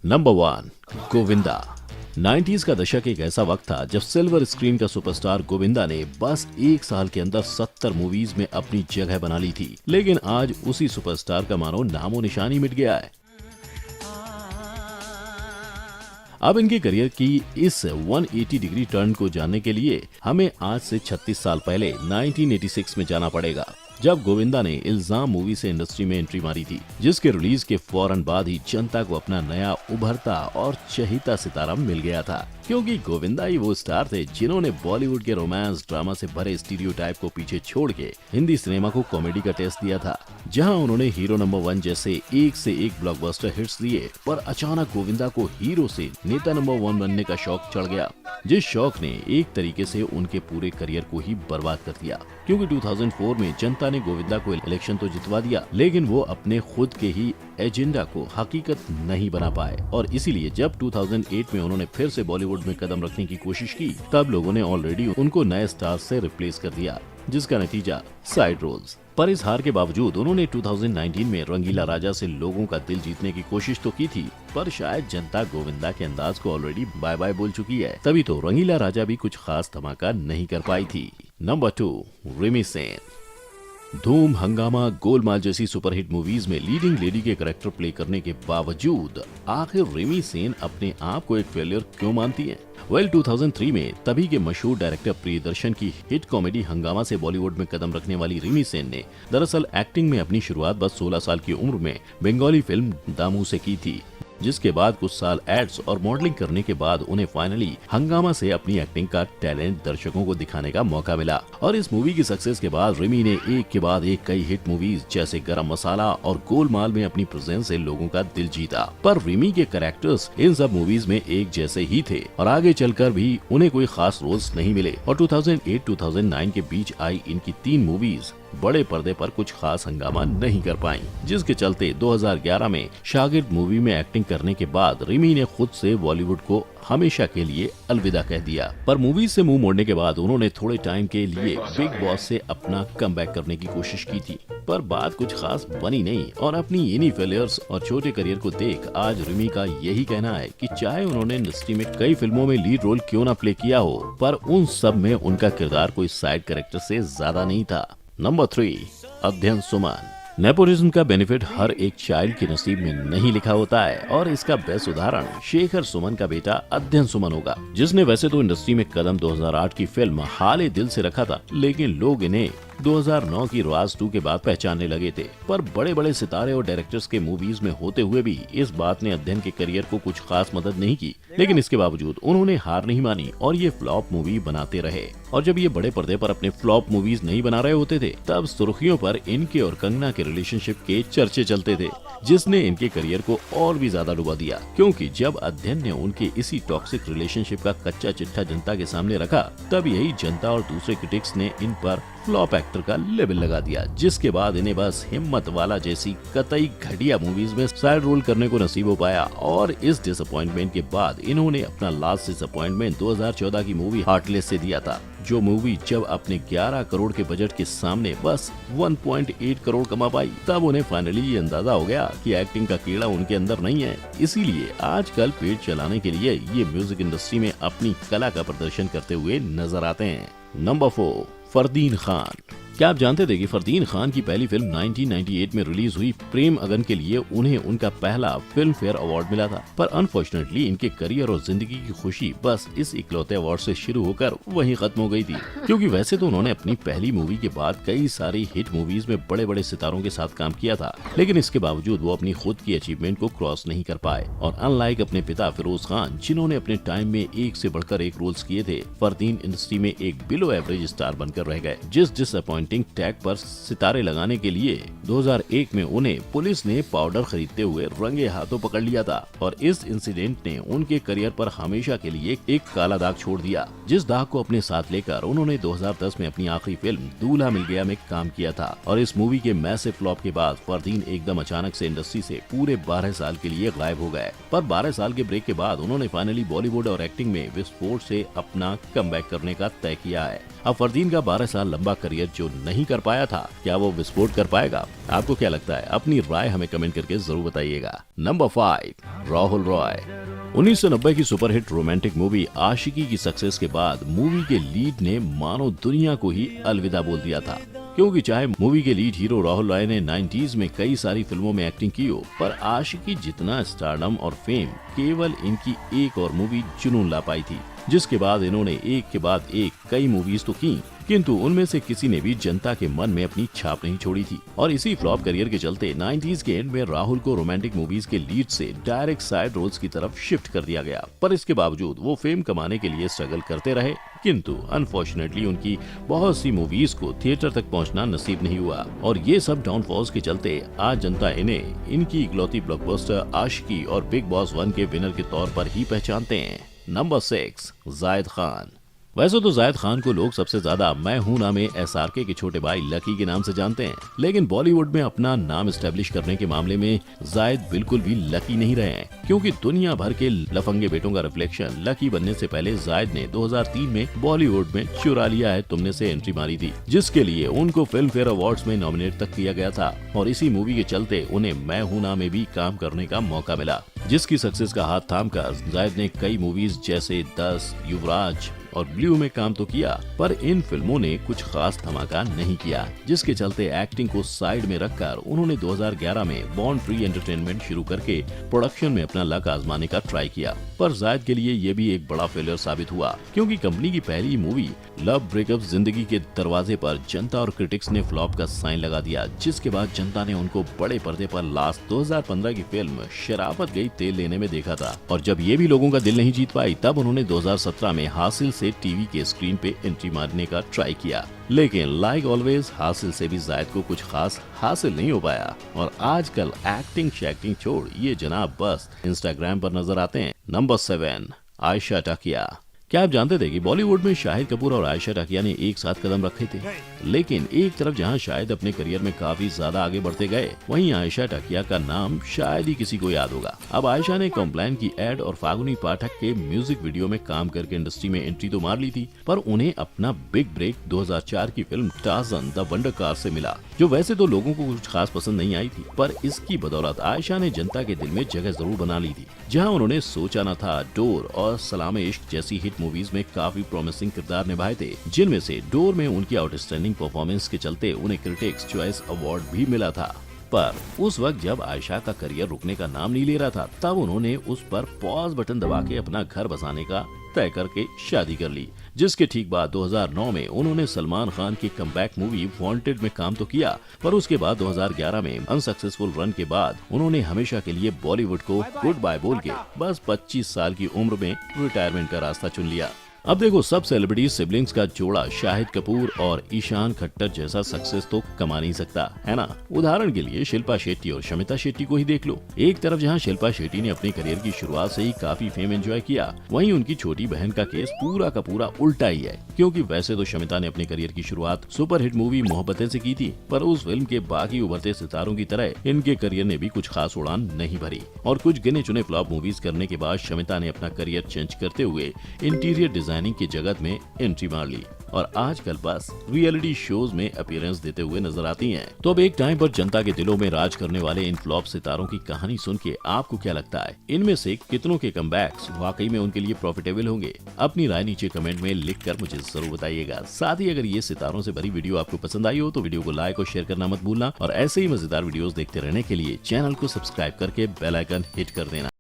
Number 1, Govinda. 90s का दशक एक ऐसा वक्त था जब सिल्वर स्क्रीन का सुपरस्टार गोविंदा ने बस एक साल के अंदर 70 मूवीज में अपनी जगह बना ली थी। लेकिन आज उसी सुपरस्टार का मानो नामो निशान ही मिट गया है। अब इनके करियर की इस 180 डिग्री टर्न को जानने के लिए हमें आज से 36 साल पहले 1986 में जाना पड़ेगा, जब गोविंदा ने इल्जाम मूवी से इंडस्ट्री में एंट्री मारी थी, जिसके रिलीज के फौरन बाद ही जनता को अपना नया उभरता और चहेता सितारा मिल गया था। क्योंकि गोविंदा ही वो स्टार थे जिन्होंने बॉलीवुड के रोमांस ड्रामा से भरे स्टीरियोटाइप को पीछे छोड़ के हिंदी सिनेमा को कॉमेडी का टेस्ट दिया था, जहां उन्होंने हीरो नंबर 1 जैसे एक से एक ब्लॉकबस्टर हिट्स दिए। पर अचानक गोविंदा को हीरो से नेता नंबर 1 बनने का शौक चढ़ गया, जिस शौक ने एक तरीके से उनके पूरे करियर को ही बर्बाद कर दिया। क्योंकि 2004 में जनता ने गोविंदा को इलेक्शन तो जितवा दिया, लेकिन वो अपने खुद के ही एजेंडा को हकीकत नहीं बना पाए। और इसीलिए जब 2008 में उन्होंने फिर से बॉलीवुड में कदम रखने की कोशिश की, तब लोगों ने ऑलरेडी उनको नए स्टार से रिप्लेस कर दिया, जिसका नतीजा साइड रोल्स। पर इस हार के बावजूद उन्होंने 2019 में रंगीला राजा से लोगों का दिल जीतने की कोशिश तो की थी, पर शायद जनता गोविंदा के अंदाज को ऑलरेडी बाय बाय बोल चुकी है, तभी तो रंगीला राजा भी कुछ खास धमाका नहीं कर पाई थी। नंबर 2, रिमी सेन। धूम, हंगामा, गोलमाल जैसी सुपरहिट मूवीज में लीडिंग लेडी के कैरेक्टर प्ले करने के बावजूद आखिर रिमी सेन अपने आप को एक फेलियर क्यों मानती हैं? 2003 में तभी के मशहूर डायरेक्टर प्रियदर्शन की हिट कॉमेडी हंगामा से बॉलीवुड में कदम रखने वाली रिमी सेन ने दरअसल एक्टिंग में अपनी शुरुआत बस 16 साल की उम्र में बंगाली फिल्म दामू से की थी, जिसके बाद कुछ साल एड्स और मॉडलिंग करने के बाद उन्हें फाइनली हंगामा से अपनी एक्टिंग का टैलेंट दर्शकों को दिखाने का मौका मिला। और इस मूवी की सक्सेस के बाद रिमी ने एक के बाद एक कई हिट मूवीज जैसे गरम मसाला और गोलमाल में अपनी प्रेजेंस से लोगों का दिल जीता। पर रिमी के कैरेक्टर्स इन सब मूवीज में एक जैसे ही थे और आगे चलकर भी उन्हें कोई खास रोल्स नहीं मिले। और 2008-2009 के बीच आई इनकी 3 मूवीज बड़े पर्दे पर कुछ खास हंगामा नहीं कर पाई, जिसके चलते 2011 में शागिर्द मूवी में एक्टिंग करने के बाद रिमी ने खुद से बॉलीवुड को हमेशा के लिए अलविदा कह दिया। पर मूवी से मुंह मोड़ने के बाद उन्होंने थोड़े टाइम के लिए बिग बॉस से अपना कमबैक करने की कोशिश की थी, पर बात कुछ खास बनी नहीं। और अपनी इन्हीं फेलियर्स और छोटे करियर को देख आज रिमी का यही कहना है कि चाहे उन्होंने इंडस्ट्री में कई फिल्मों में लीड रोल क्यों न प्ले किया हो, पर उन सब में उनका किरदार कोई साइड कैरेक्टर से ज्यादा नहीं था। नंबर 3, अध्ययन सुमन। नेपोटिज्म का बेनिफिट हर एक चाइल्ड के नसीब में नहीं लिखा होता है, और इसका बेस्ट उदाहरण शेखर सुमन का बेटा अध्ययन सुमन होगा, जिसने वैसे तो इंडस्ट्री में कदम 2008 की फिल्म हाले दिल से रखा था, लेकिन लोग इन्हें 2009 की राज 2 के बाद पहचानने लगे थे। पर बड़े बड़े सितारे और डायरेक्टर्स के मूवीज में होते हुए भी इस बात ने अध्ययन के करियर को कुछ खास मदद नहीं की, लेकिन इसके बावजूद उन्होंने हार नहीं मानी और ये फ्लॉप मूवी बनाते रहे। और जब ये बड़े पर्दे पर अपने फ्लॉप मूवीज नहीं बना रहे होते थे, तब सुर्खियों पर इनके और कंगना के रिलेशनशिप के चर्चे चलते थे, जिसने इनके करियर को और भी ज्यादा डुबा दिया। क्योंकि जब अध्ययन ने उनके इसी टॉक्सिक रिलेशनशिप का कच्चा चिट्ठा जनता के सामने रखा, तब यही जनता और दूसरे क्रिटिक्स ने इन पर फ्लॉप एक्टर का लेबल लगा दिया, जिसके बाद इन्हें बस हिम्मत वाला जैसी कतई घटिया मूवीज में साइड रोल करने को नसीब हो पाया। और इस डिसअपॉइंटमेंट के बाद इन्होंने अपना लास्ट डिसअपॉइंटमेंट 2014 की मूवी हार्टलेस से दिया था, जो मूवी जब अपने 11 करोड़ के बजट के सामने बस 1.8 करोड़ कमा पाई, तब उन्हें फाइनली ये अंदाजा हो गया कि एक्टिंग का कीड़ा उनके अंदर नहीं है। इसीलिए आजकल पेट चलाने के लिए ये म्यूजिक इंडस्ट्री में अपनी कला का प्रदर्शन करते हुए नजर आते हैं। नंबर 4, फरदीन खान। क्या आप जानते थे कि फरदीन खान की पहली फिल्म 1998 में रिलीज हुई प्रेम अगन के लिए उन्हें उनका पहला फिल्म फेयर अवार्ड मिला था। पर अनफॉर्चुनेटली इनके करियर और जिंदगी की खुशी बस इस इकलौते अवार्ड से शुरू होकर वहीं खत्म हो गई थी। क्योंकि वैसे तो उन्होंने अपनी पहली मूवी के बाद कई सारी हिट मूवीज में बड़े बड़े सितारों के साथ काम किया था, लेकिन इसके बावजूद वो अपनी खुद की अचीवमेंट को क्रॉस नहीं कर पाए। और अनलाइक अपने पिता फिरोज खान, जिन्होंने अपने टाइम में एक से बढ़कर एक रोल्स किए थे, फरदीन इंडस्ट्री में एक बिलो एवरेज स्टार बनकर रह गए। जिस डिसअपॉइंटिंग टैग पर सितारे लगाने के लिए 2001 में उन्हें पुलिस ने पाउडर खरीदते हुए रंगे हाथों पकड़ लिया था, और इस इंसिडेंट ने उनके करियर पर हमेशा के लिए एक काला दाग छोड़ दिया, जिस दाग को अपने साथ लेकर उन्होंने 2010 में अपनी आखिरी फिल्म दूल्हा मिल गया में काम किया था। और इस मूवी के मैसिव फ्लॉप के बाद फरदीन एकदम अचानक से इंडस्ट्री से पूरे 12 साल के लिए गायब हो गए। पर 12 साल के ब्रेक के बाद उन्होंने फाइनली बॉलीवुड और एक्टिंग में विस्फोट से अपना कमबैक करने का तय किया है। अब फरदीन का 12 साल लंबा करियर जो नहीं कर पाया था, क्या वो विस्फोट कर पाएगा? आपको क्या लगता है? अपनी राय हमें कमेंट करके जरूर बताइएगा। नंबर 5, राहुल रॉय। 1990 की सुपरहिट रोमांटिक मूवी आशिकी की सक्सेस के बाद मूवी के लीड ने मानो दुनिया को ही अलविदा बोल दिया था, क्योंकि चाहे मूवी के लीड हीरो राहुल रॉय ने 90s में कई सारी फिल्मों में एक्टिंग की हो, पर आशिकी जितना स्टारडम और फेम केवल इनकी एक और मूवी जुनून ला पाई थी, जिसके बाद इन्होंने एक के बाद एक कई मूवीज तो की, किंतु उनमें से किसी ने भी जनता के मन में अपनी छाप नहीं छोड़ी थी। और इसी फ्लॉप करियर के चलते 90s के एंड में राहुल को रोमांटिक मूवीज के लीड से डायरेक्ट साइड रोल्स की तरफ शिफ्ट कर दिया गया। पर इसके बावजूद वो फेम कमाने के लिए स्ट्रगल करते रहे, किंतु अनफॉर्चुनेटली उनकी बहुत सी मूवीज को थिएटर तक पहुंचना नसीब नहीं हुआ। और ये सब डाउनफॉल्स के चलते आज जनता इन्हें इनकी इकलौती ब्लॉकबस्टर आशिकी और बिग बॉस 1 के विनर के तौर पर ही पहचानते हैं। नंबर 6, जायद खान। वैसे तो जायद खान को लोग सबसे ज्यादा मैं हूं ना में SRK के छोटे भाई लकी के नाम से जानते हैं, लेकिन बॉलीवुड में अपना नाम एस्टेब्लिश करने के मामले में जायद बिल्कुल भी लकी नहीं रहे हैं, क्योंकि दुनिया भर के लफंगे बेटों का रिफ्लेक्शन लकी बनने से पहले जायद ने 2003 में बॉलीवुड में चुरा लिया है तुमने से एंट्री मारी थी, जिसके लिए उनको फिल्म फेयर अवार्ड्स में नॉमिनेट तक किया गया था। और इसी मूवी के चलते उन्हें मैं हूं ना में भी काम करने का मौका मिला, जिसकी सक्सेस का हाथ थामकर जायद ने कई मूवीज जैसे 10, युवराज और ब्लू में काम तो किया, पर इन फिल्मों ने कुछ खास धमाका नहीं किया, जिसके चलते एक्टिंग को साइड में रखकर उन्होंने 2011 में बॉर्न फ्री एंटरटेनमेंट शुरू करके प्रोडक्शन में अपना लक आजमाने का ट्राई किया। पर जायद के लिए ये भी एक बड़ा फेलियर साबित हुआ, क्योंकि कंपनी की पहली मूवी लव ब्रेकअप जिंदगी के दरवाजे पर जनता और क्रिटिक्स ने फ्लॉप का साइन लगा दिया, जिसके बाद जनता ने उनको बड़े पर्दे पर लास्ट 2015 की फिल्म शराफत गई तेल लेने में देखा था। और जब ये भी लोगों का दिल नहीं जीत पाई, तब उन्होंने 2017 में हासिल से टीवी के स्क्रीन पे एंट्री मारने का ट्राई किया, लेकिन लाइक ऑलवेज हासिल से भी जायद को कुछ खास हासिल नहीं हो पाया। और आजकल एक्टिंग शैक्टिंग छोड़ ये जनाब बस इंस्टाग्राम पर नजर आते हैं। नंबर 7, आयशा टाकिया। क्या आप जानते थे कि बॉलीवुड में शाहिद कपूर और आयशा टाकिया ने एक साथ कदम रखे थे? लेकिन एक तरफ जहां शाहिद अपने करियर में काफी ज्यादा आगे बढ़ते गए, वहीं आयशा टाकिया का नाम शायद ही किसी को याद होगा। अब आयशा ने कॉम्प्लान की एड और फागुनी पाठक के म्यूजिक वीडियो में काम करके इंडस्ट्री में एंट्री तो मार ली थी, पर उन्हें अपना बिग ब्रेक 2004 की film Tarzan the wonder car से मिला, जो वैसे तो लोगों को कुछ खास पसंद नहीं आई थी, पर इसकी बदौलत आयशा ने जनता के दिल में जगह जरूर बना ली थी। जहाँ उन्होंने सोचा न था, डोर और सलामे इश्क जैसी हिट मूवीज में काफी प्रॉमिसिंग किरदार निभाए थे, जिनमें से डोर में उनकी आउटस्टैंडिंग परफॉर्मेंस के चलते उन्हें क्रिटिक्स चॉइस अवार्ड भी मिला था। पर उस वक्त जब आयशा का करियर रुकने का नाम नहीं ले रहा था, तब उन्होंने उस पर पॉज बटन दबा के अपना घर बसाने का तय करके शादी कर ली, जिसके ठीक बाद 2009 में उन्होंने सलमान खान की कमबैक मूवी वांटेड में काम तो किया, पर उसके बाद 2011 में अनसक्सेसफुल रन के बाद उन्होंने हमेशा के लिए बॉलीवुड को गुड बाय बोल के बस 25 साल की उम्र में रिटायरमेंट का रास्ता चुन लिया। अब देखो, सब सेलिब्रिटी सिबलिंग्स का जोड़ा शाहिद कपूर और ईशान खट्टर जैसा सक्सेस तो कमा नहीं सकता, है ना? उदाहरण के लिए शिल्पा शेट्टी और शमिता शेट्टी को ही देख लो। एक तरफ जहां शिल्पा शेट्टी ने अपने करियर की शुरुआत से ही काफी फेम एंजॉय किया, वहीं उनकी छोटी बहन का केस पूरा का पूरा उल्टा ही है, क्योंकि वैसे तो शमिता ने अपने करियर की शुरुआत सुपरहिट मूवी मोहब्बतें से की थी, पर उस फिल्म के बाकी उभरते सितारों की तरह इनके करियर ने भी कुछ खास उड़ान नहीं भरी, और कुछ गिने चुने फ्लॉप मूवीज करने के बाद शमिता ने अपना करियर चेंज करते हुए इंटीरियर डिजाइनिंग की जगत में एंट्री मार ली, और आजकल बस रियलिटी शोज में अपीयरेंस देते हुए नजर आती हैं। तो अब एक टाइम पर जनता के दिलों में राज करने वाले इन फ्लॉप सितारों की कहानी सुन के आपको क्या लगता है? इनमें से कितनों के कमबैक्स वाकई में उनके लिए प्रॉफिटेबल होंगे? अपनी राय नीचे कमेंट में लिखकर मुझे जरूर बताइएगा। साथ ही अगर ये सितारों से भरी वीडियो आपको पसंद आई हो तो वीडियो को लाइक और शेयर करना मत भूलना, और ऐसे ही मजेदार वीडियोस देखते रहने के लिए चैनल को सब्सक्राइब करके बेल आइकन हिट कर देना।